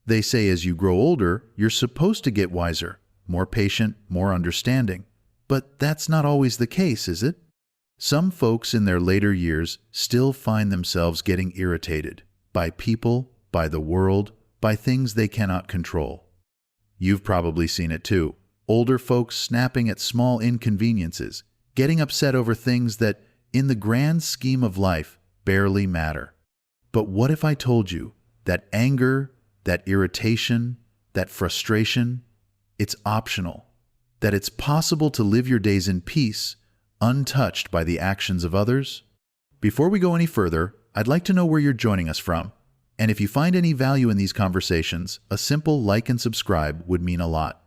They say as you grow older, you're supposed to get wiser, more patient, more understanding. But that's not always the case, is it? Some folks in their later years still find themselves getting irritated by people, by the world, by things they cannot control. You've probably seen it too. Older folks snapping at small inconveniences, getting upset over things that, in the grand scheme of life, barely matter. But what if I told you that anger, that irritation, that frustration, it's optional, that it's possible to live your days in peace, untouched by the actions of others? Before we go any further, I'd like to know where you're joining us from. And if you find any value in these conversations, a simple like and subscribe would mean a lot.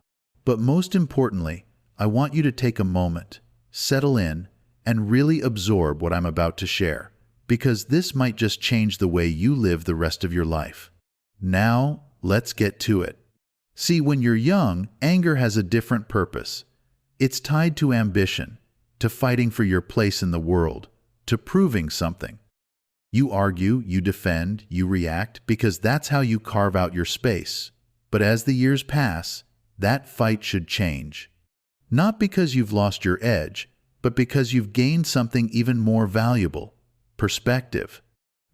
But most importantly, I want you to take a moment, settle in, and really absorb what I'm about to share, because this might just change the way you live the rest of your life. Now, let's get to it. See, when you're young, anger has a different purpose. It's tied to ambition, to fighting for your place in the world, to proving something. You argue, you defend, you react, because that's how you carve out your space. But as the years pass, that fight should change. Not because you've lost your edge, but because you've gained something even more valuable: perspective.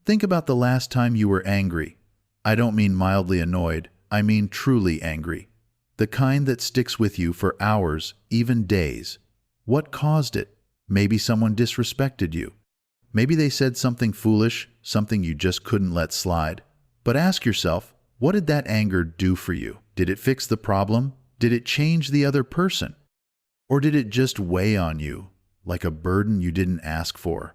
Think about the last time you were angry. I don't mean mildly annoyed, I mean truly angry. The kind that sticks with you for hours, even days. What caused it? Maybe someone disrespected you. Maybe they said something foolish, something you just couldn't let slide. But ask yourself, what did that anger do for you? Did it fix the problem? Did it change the other person? Or did it just weigh on you, like a burden you didn't ask for?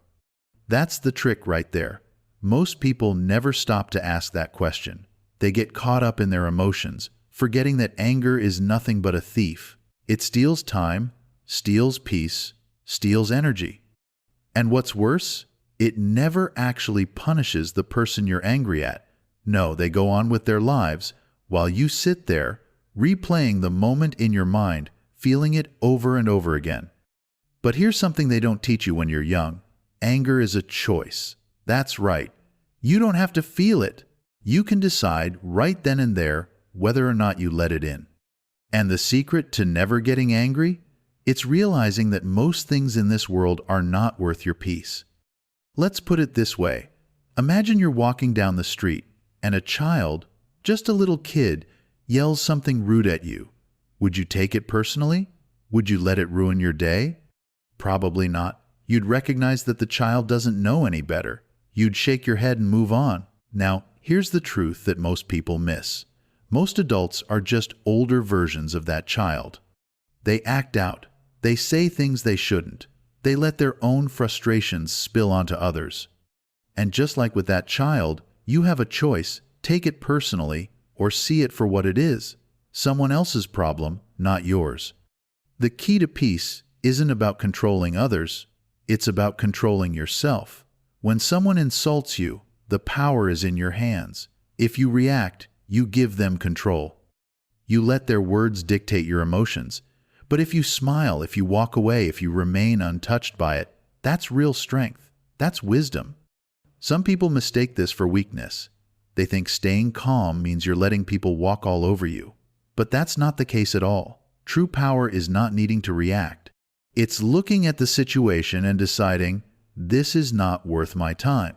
That's the trick right there. Most people never stop to ask that question. They get caught up in their emotions, forgetting that anger is nothing but a thief. It steals time, steals peace, steals energy. And what's worse, it never actually punishes the person you're angry at. No, they go on with their lives while you sit there, replaying the moment in your mind, feeling it over and over again. But here's something they don't teach you when you're young. Anger is a choice. That's right. You don't have to feel it. You can decide right then and there whether or not you let it in. And the secret to never getting angry? It's realizing that most things in this world are not worth your peace. Let's put it this way. Imagine you're walking down the street and a child, just a little kid, yells something rude at you. Would you take it personally? Would you let it ruin your day? Probably not. You'd recognize that the child doesn't know any better. You'd shake your head and move on. Now, here's the truth that most people miss. Most adults are just older versions of that child. They act out. They say things they shouldn't. They let their own frustrations spill onto others. And just like with that child, you have a choice: take it personally or see it for what it is. Someone else's problem, not yours. The key to peace isn't about controlling others. It's about controlling yourself. When someone insults you, the power is in your hands. If you react, you give them control. You let their words dictate your emotions. But if you smile, if you walk away, if you remain untouched by it, that's real strength. That's wisdom. Some people mistake this for weakness. They think staying calm means you're letting people walk all over you. But that's not the case at all. True power is not needing to react. It's looking at the situation and deciding, this is not worth my time.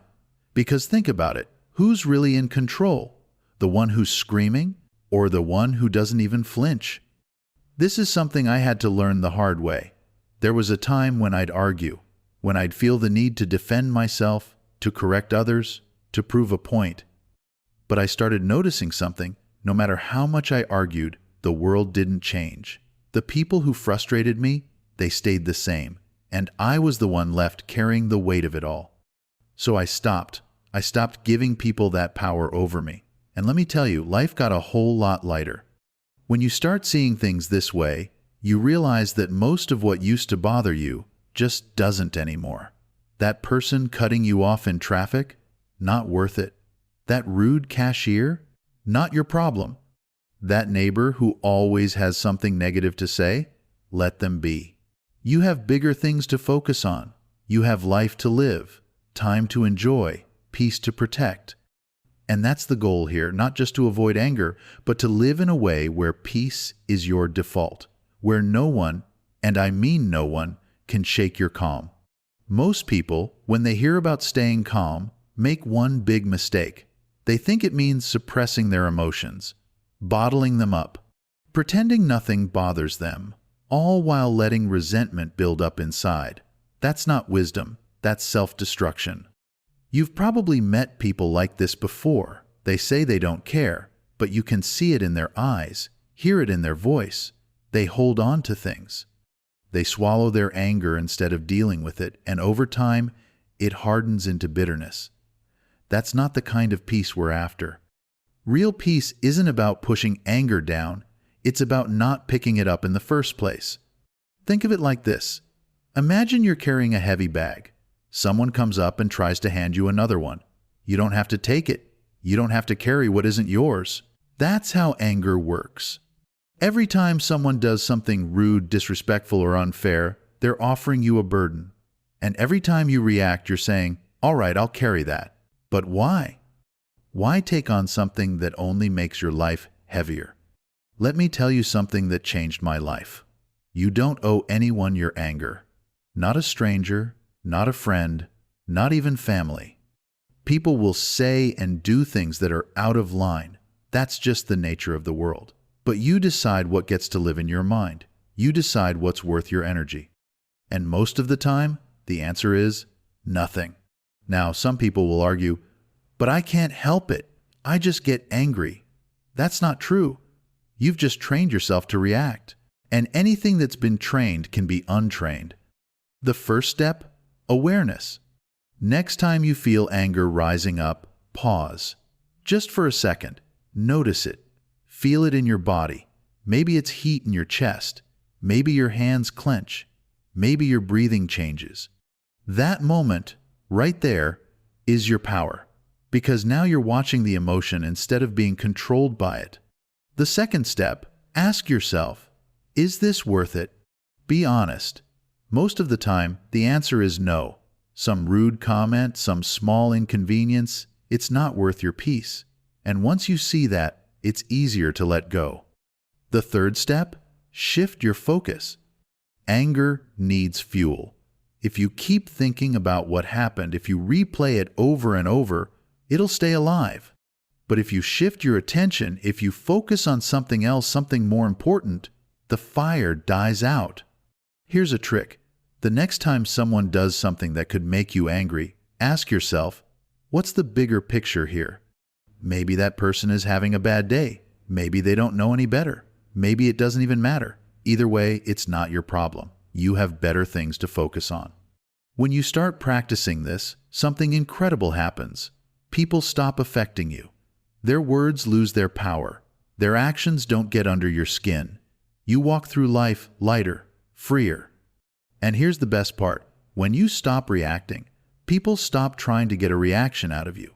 Because think about it, who's really in control? The one who's screaming, or the one who doesn't even flinch? This is something I had to learn the hard way. There was a time when I'd argue, when I'd feel the need to defend myself, to correct others, to prove a point. But I started noticing something. No matter how much I argued, the world didn't change. The people who frustrated me, they stayed the same, and I was the one left carrying the weight of it all. So I stopped. I stopped giving people that power over me. And let me tell you, life got a whole lot lighter. When you start seeing things this way, you realize that most of what used to bother you just doesn't anymore. That person cutting you off in traffic? Not worth it. That rude cashier? Not your problem. That neighbor who always has something negative to say? Let them be. You have bigger things to focus on. You have life to live, time to enjoy, peace to protect. And that's the goal here, not just to avoid anger, but to live in a way where peace is your default, where no one, and I mean no one, can shake your calm. Most people, when they hear about staying calm, make one big mistake. They think it means suppressing their emotions, bottling them up, pretending nothing bothers them, all while letting resentment build up inside. That's not wisdom, that's self-destruction. You've probably met people like this before. They say they don't care, but you can see it in their eyes, hear it in their voice. They hold on to things. They swallow their anger instead of dealing with it, and over time, it hardens into bitterness. That's not the kind of peace we're after. Real peace isn't about pushing anger down, it's about not picking it up in the first place. Think of it like this. Imagine you're carrying a heavy bag. Someone comes up and tries to hand you another one. You don't have to take it. You don't have to carry what isn't yours. That's how anger works. Every time someone does something rude, disrespectful, or unfair, they're offering you a burden. And every time you react, you're saying, "All right, I'll carry that." But why? Why take on something that only makes your life heavier? Let me tell you something that changed my life. You don't owe anyone your anger. Not a stranger, not a friend, not even family. People will say and do things that are out of line. That's just the nature of the world. But you decide what gets to live in your mind. You decide what's worth your energy. And most of the time, the answer is nothing. Now, some people will argue, "But I can't help it. I just get angry." That's not true. You've just trained yourself to react. And anything that's been trained can be untrained. The first step? Awareness. Next time you feel anger rising up, pause. Just for a second. Notice it. Feel it in your body. Maybe it's heat in your chest. Maybe your hands clench. Maybe your breathing changes. That moment, right there, is your power. Because now you're watching the emotion instead of being controlled by it. The second step, ask yourself, is this worth it? Be honest. Most of the time, the answer is no. Some rude comment, some small inconvenience, it's not worth your peace. And once you see that, it's easier to let go. The third step, shift your focus. Anger needs fuel. If you keep thinking about what happened, if you replay it over and over, it'll stay alive. But if you shift your attention, if you focus on something else, something more important, the fire dies out. Here's a trick. The next time someone does something that could make you angry, ask yourself, what's the bigger picture here? Maybe that person is having a bad day. Maybe they don't know any better. Maybe it doesn't even matter. Either way, it's not your problem. You have better things to focus on. When you start practicing this, something incredible happens. People stop affecting you. Their words lose their power. Their actions don't get under your skin. You walk through life lighter, freer. And here's the best part. When you stop reacting, people stop trying to get a reaction out of you.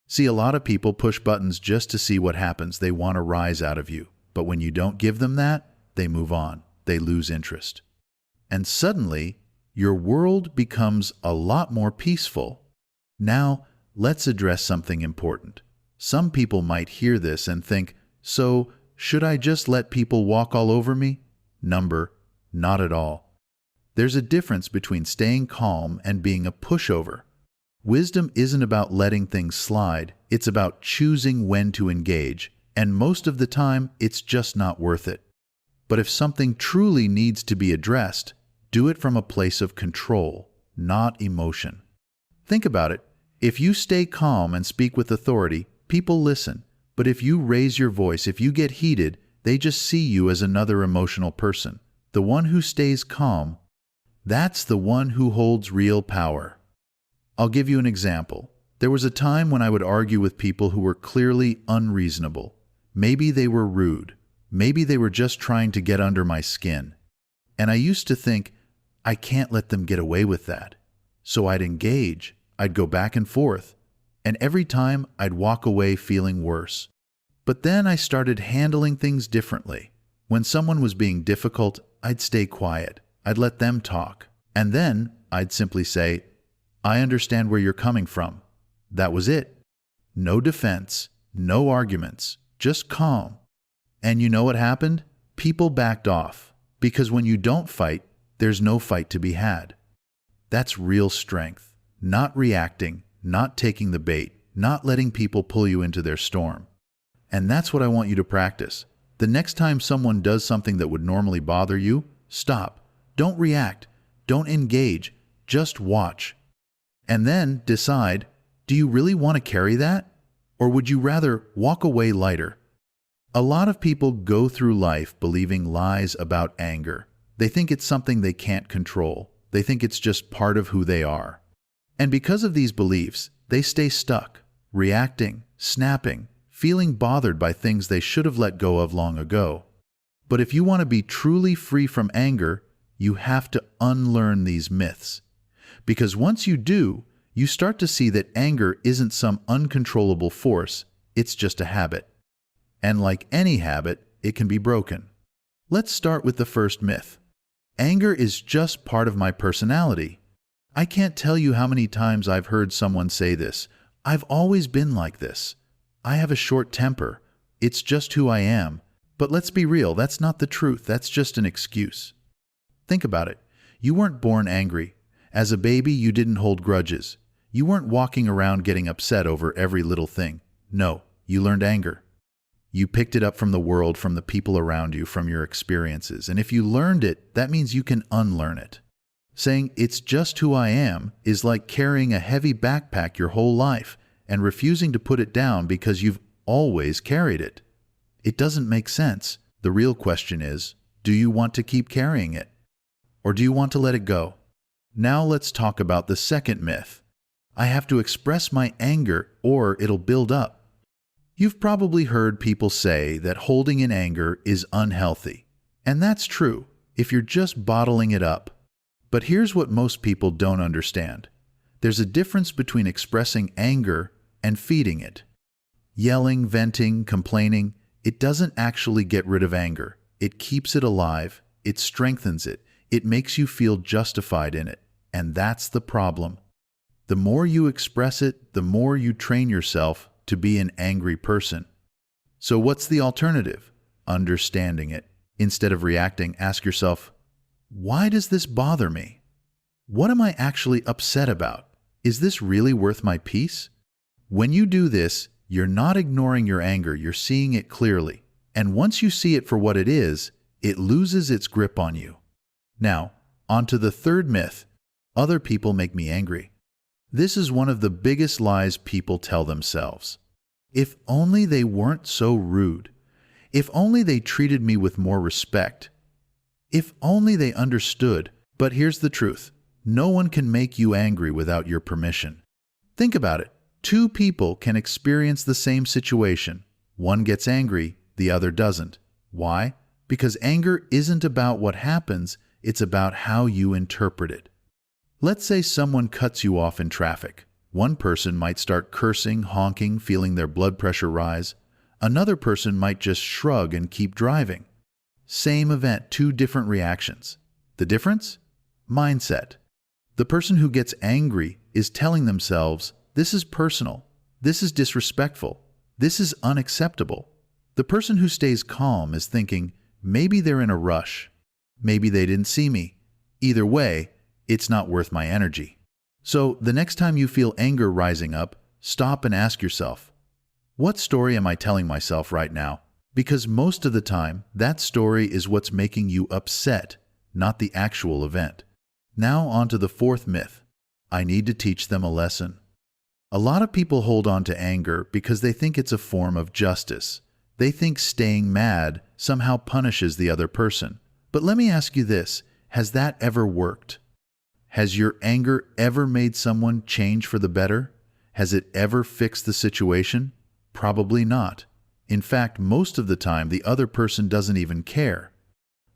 See, a lot of people push buttons just to see what happens. They want a rise out of you. But when you don't give them that, they move on. They lose interest. And suddenly, your world becomes a lot more peaceful. Now, let's address something important. Some people might hear this and think, so, should I just let people walk all over me? Not at all. There's a difference between staying calm and being a pushover. Wisdom isn't about letting things slide, it's about choosing when to engage, and most of the time, it's just not worth it. But if something truly needs to be addressed, do it from a place of control, not emotion. Think about it. If you stay calm and speak with authority, people listen. But if you raise your voice, if you get heated, they just see you as another emotional person. The one who stays calm, that's the one who holds real power. I'll give you an example. There was a time when I would argue with people who were clearly unreasonable. Maybe they were rude. Maybe they were just trying to get under my skin. And I used to think, I can't let them get away with that. So I'd engage. I'd go back and forth. And every time I'd walk away feeling worse. But then I started handling things differently. When someone was being difficult, I'd stay quiet. I'd let them talk. And then I'd simply say, I understand where you're coming from. That was it. No defense, no arguments, just calm. And you know what happened? People backed off, because when you don't fight, there's no fight to be had. That's real strength, not reacting, not taking the bait, not letting people pull you into their storm. And that's what I want you to practice. The next time someone does something that would normally bother you, stop. Don't react. Don't engage. Just watch. And then decide, do you really want to carry that? Or would you rather walk away lighter? A lot of people go through life believing lies about anger. They think it's something they can't control. They think it's just part of who they are. And because of these beliefs, they stay stuck, reacting, snapping, feeling bothered by things they should have let go of long ago. But if you want to be truly free from anger, you have to unlearn these myths. Because once you do, you start to see that anger isn't some uncontrollable force, it's just a habit. And like any habit, it can be broken. Let's start with the first myth. Anger is just part of my personality. I can't tell you how many times I've heard someone say this. I've always been like this. I have a short temper. It's just who I am. But let's be real, that's not the truth. That's just an excuse. Think about it. You weren't born angry. As a baby, you didn't hold grudges. You weren't walking around getting upset over every little thing. No, you learned anger. You picked it up from the world, from the people around you, from your experiences. And if you learned it, that means you can unlearn it. Saying, it's just who I am, is like carrying a heavy backpack your whole life and refusing to put it down because you've always carried it. It doesn't make sense. The real question is, do you want to keep carrying it? Or do you want to let it go? Now let's talk about the second myth. I have to express my anger or it'll build up. You've probably heard people say that holding in anger is unhealthy. And that's true if you're just bottling it up. But here's what most people don't understand. There's a difference between expressing anger and feeding it. Yelling, venting, complaining, it doesn't actually get rid of anger. It keeps it alive. It strengthens it. It makes you feel justified in it. And that's the problem. The more you express it, the more you train yourself to be an angry person. So what's the alternative? Understanding it. Instead of reacting, ask yourself, why does this bother me? What am I actually upset about? Is this really worth my peace? When you do this, you're not ignoring your anger, you're seeing it clearly. And once you see it for what it is, it loses its grip on you. Now, on to the third myth. Other people make me angry. This is one of the biggest lies people tell themselves. If only they weren't so rude. If only they treated me with more respect. If only they understood. But here's the truth. No one can make you angry without your permission. Think about it. Two people can experience the same situation. One gets angry, the other doesn't. Why? Because anger isn't about what happens, it's about how you interpret it. Let's say someone cuts you off in traffic. One person might start cursing, honking, feeling their blood pressure rise. Another person might just shrug and keep driving. Same event, two different reactions. The difference? Mindset. The person who gets angry is telling themselves, this is personal, this is disrespectful, this is unacceptable. The person who stays calm is thinking, maybe they're in a rush, maybe they didn't see me. Either way, it's not worth my energy. So the next time you feel anger rising up, stop and ask yourself, what story am I telling myself right now? Because most of the time, that story is what's making you upset, not the actual event. Now on to the fourth myth. I need to teach them a lesson. A lot of people hold on to anger because they think it's a form of justice. They think staying mad somehow punishes the other person. But let me ask you this, has that ever worked? Has your anger ever made someone change for the better? Has it ever fixed the situation? Probably not. In fact, most of the time, the other person doesn't even care.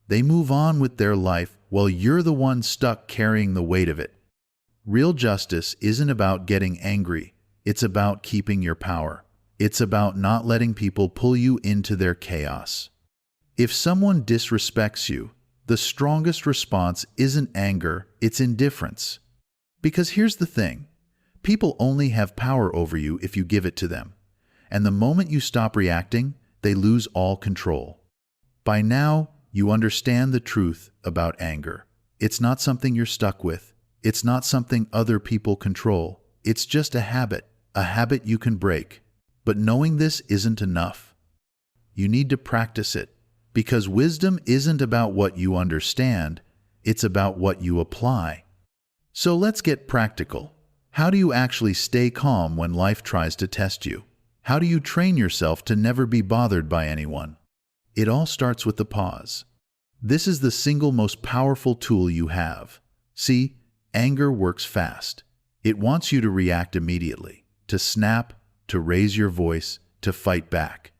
They move on with their life while you're the one stuck carrying the weight of it. Real justice isn't about getting angry. It's about keeping your power. It's about not letting people pull you into their chaos. If someone disrespects you, the strongest response isn't anger, it's indifference. Because here's the thing. People only have power over you if you give it to them. And the moment you stop reacting, they lose all control. By now, you understand the truth about anger. It's not something you're stuck with. It's not something other people control. It's just a habit you can break. But knowing this isn't enough. You need to practice it, because wisdom isn't about what you understand, it's about what you apply. So let's get practical. How do you actually stay calm when life tries to test you? How do you train yourself to never be bothered by anyone? It all starts with the pause. This is the single most powerful tool you have. See, anger works fast. It wants you to react immediately, to snap, to raise your voice, to fight back.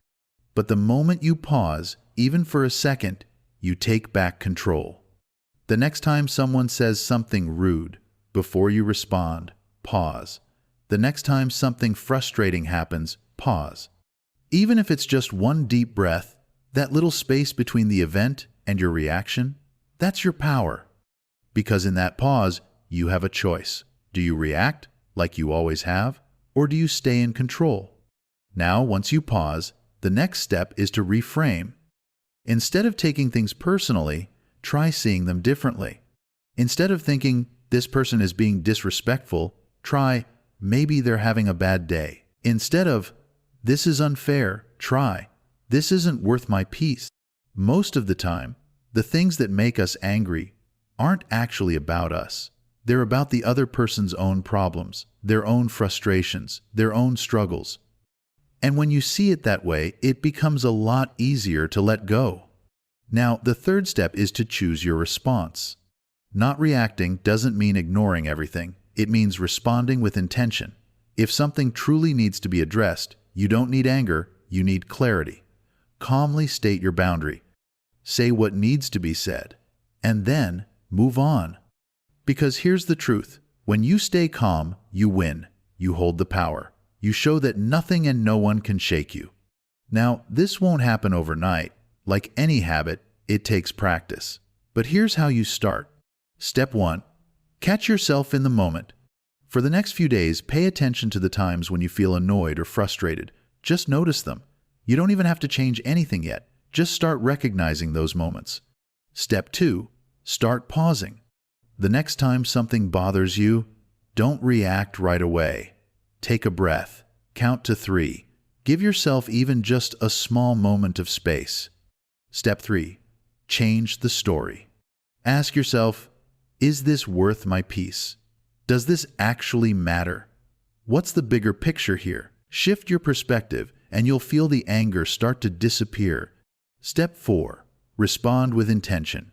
But the moment you pause, even for a second, you take back control. The next time someone says something rude, before you respond, pause. The next time something frustrating happens, pause. Even if it's just one deep breath, that little space between the event and your reaction, that's your power. Because in that pause, you have a choice. Do you react, like you always have, or do you stay in control? Now, once you pause, the next step is to reframe. Instead of taking things personally, try seeing them differently. Instead of thinking, this person is being disrespectful, try, maybe they're having a bad day. Instead of, this is unfair, try, this isn't worth my peace. Most of the time, the things that make us angry aren't actually about us. They're about the other person's own problems, their own frustrations, their own struggles. And when you see it that way, it becomes a lot easier to let go. Now, the third step is to choose your response. Not reacting doesn't mean ignoring everything. It means responding with intention. If something truly needs to be addressed, you don't need anger, you need clarity. Calmly state your boundary. Say what needs to be said. And then move on. Because here's the truth. When you stay calm, you win. You hold the power. You show that nothing and no one can shake you. Now, this won't happen overnight. Like any habit, it takes practice. But here's how you start. Step 1. Catch yourself in the moment. For the next few days, pay attention to the times when you feel annoyed or frustrated. Just notice them. You don't even have to change anything yet. Just start recognizing those moments. Step 2. Start pausing. The next time something bothers you, don't react right away. Take a breath. Count to 3. Give yourself even just a small moment of space. Step 3. Change the story. Ask yourself, is this worth my peace? Does this actually matter? What's the bigger picture here? Shift your perspective and you'll feel the anger start to disappear. Step 4. Respond with intention.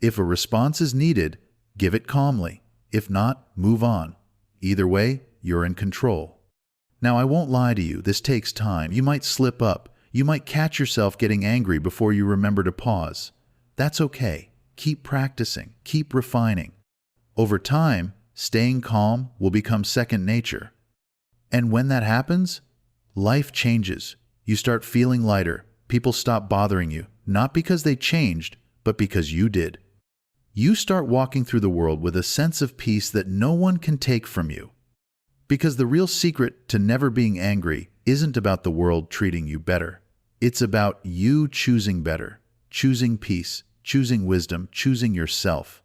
If a response is needed, give it calmly. If not, move on. Either way, you're in control. Now, I won't lie to you, this takes time. You might slip up. You might catch yourself getting angry before you remember to pause. That's okay. Keep practicing. Keep refining. Over time, staying calm will become second nature. And when that happens, life changes. You start feeling lighter. People stop bothering you, not because they changed, but because you did. You start walking through the world with a sense of peace that no one can take from you. Because the real secret to never being angry isn't about the world treating you better. It's about you choosing better, choosing peace, choosing wisdom, choosing yourself.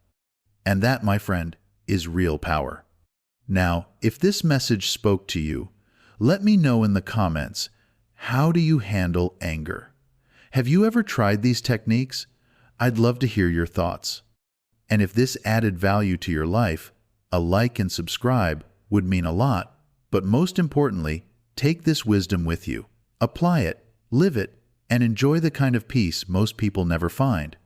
And that, my friend, is real power. Now, if this message spoke to you, let me know in the comments, how do you handle anger? Have you ever tried these techniques? I'd love to hear your thoughts. And if this added value to your life, a like and subscribe would mean a lot. But most importantly, take this wisdom with you. Apply it, live it, and enjoy the kind of peace most people never find.